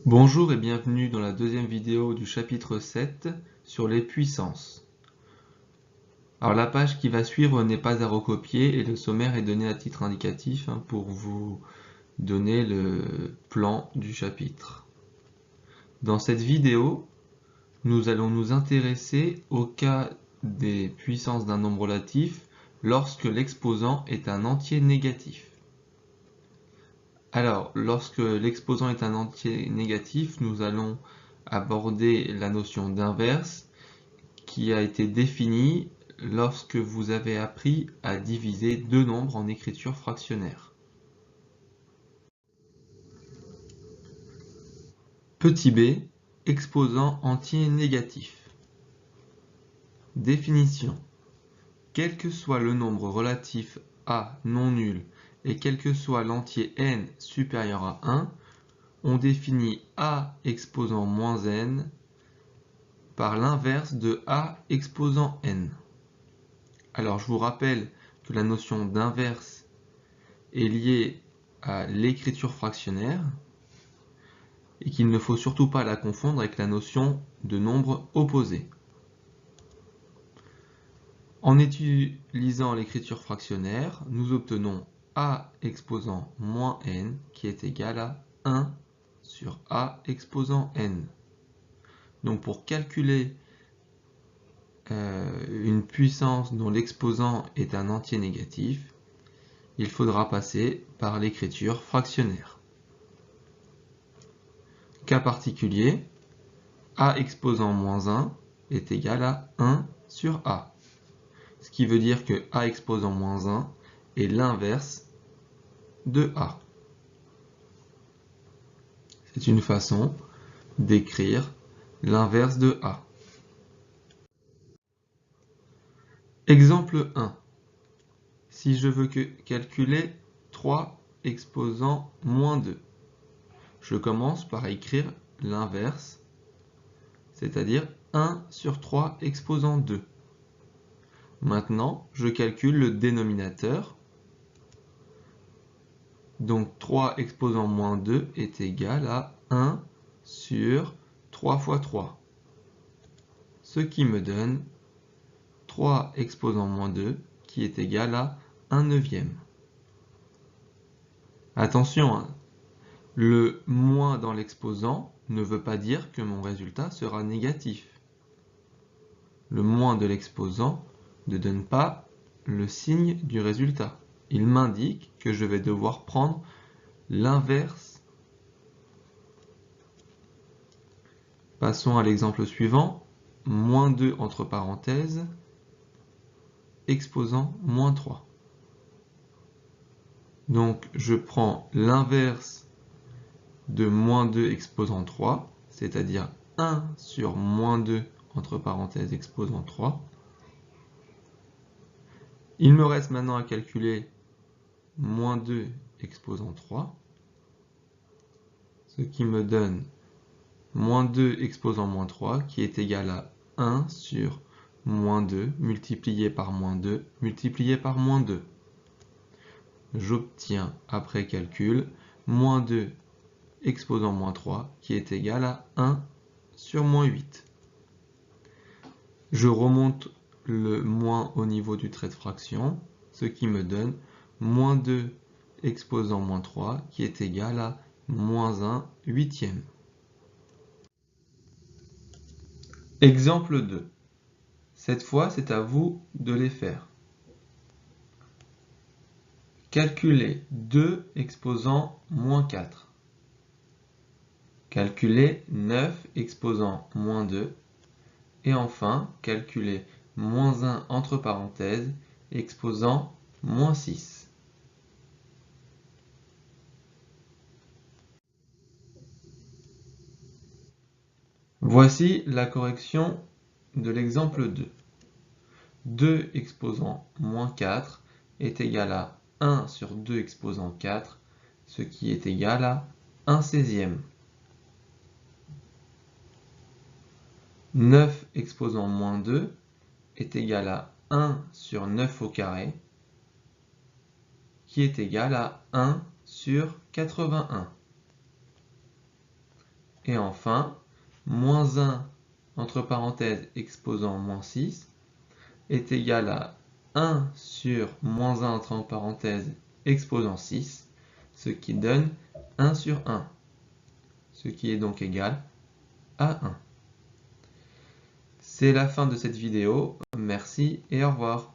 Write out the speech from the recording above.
Bonjour et bienvenue dans la deuxième vidéo du chapitre 7 sur les puissances. Alors la page qui va suivre n'est pas à recopier et le sommaire est donné à titre indicatif pour vous donner le plan du chapitre. Dans cette vidéo, nous allons nous intéresser au cas des puissances d'un nombre relatif lorsque l'exposant est un entier négatif. Alors, lorsque l'exposant est un entier négatif, nous allons aborder la notion d'inverse qui a été définie lorsque vous avez appris à diviser deux nombres en écriture fractionnaire. Petit b, exposant entier négatif. Définition. Quel que soit le nombre relatif a non nul et quel que soit l'entier n supérieur à 1, on définit a exposant moins n par l'inverse de a exposant n. Alors je vous rappelle que la notion d'inverse est liée à l'écriture fractionnaire et qu'il ne faut surtout pas la confondre avec la notion de nombre opposé. En utilisant l'écriture fractionnaire, nous obtenons a exposant moins n qui est égal à 1 sur a exposant n. Donc pour calculer une puissance dont l'exposant est un entier négatif, il faudra passer par l'écriture fractionnaire. Cas particulier, a exposant moins 1 est égal à 1 sur a. Ce qui veut dire que a exposant moins 1 est l'inverse de a. C'est une façon d'écrire l'inverse de a. Exemple 1. Si je veux calculer 3 exposant moins 2, je commence par écrire l'inverse, c'est-à-dire 1 sur 3 exposant 2. Maintenant, je calcule le dénominateur. Donc 3 exposant moins 2 est égal à 1 sur 3 fois 3. Ce qui me donne 3 exposant moins 2 qui est égal à 1 neuvième. Attention, le moins dans l'exposant ne veut pas dire que mon résultat sera négatif. Le moins de l'exposant ne donne pas le signe du résultat. Il m'indique que je vais devoir prendre l'inverse. Passons à l'exemple suivant. Moins 2 entre parenthèses, exposant moins 3. Donc je prends l'inverse de moins 2 exposant 3, c'est-à-dire 1 sur moins 2 entre parenthèses exposant 3. Il me reste maintenant à calculer moins 2 exposant 3, ce qui me donne moins 2 exposant moins 3 qui est égal à 1 sur moins 2 multiplié par moins 2 multiplié par moins 2. J'obtiens après calcul moins 2 exposant moins 3 qui est égal à 1 sur moins 8. Je remonte le moins au niveau du trait de fraction, ce qui me donne moins 2 exposant moins 3 qui est égal à moins 1 huitième. Exemple 2. Cette fois, c'est à vous de les faire. Calculez 2 exposant moins 4. Calculez 9 exposant moins 2. Et enfin, calculez moins 1 entre parenthèses exposant moins 6. Voici la correction de l'exemple 2. 2 exposant moins 4 est égal à 1 sur 2 exposant 4, ce qui est égal à 1 seizième. 9 exposant moins 2 est égal à 1 sur 9 au carré, qui est égal à 1 sur 81. Et enfin, moins 1 entre parenthèses exposant moins 6 est égal à 1 sur moins 1 entre parenthèses exposant 6, ce qui donne 1 sur 1, ce qui est donc égal à 1. C'est la fin de cette vidéo, merci et au revoir.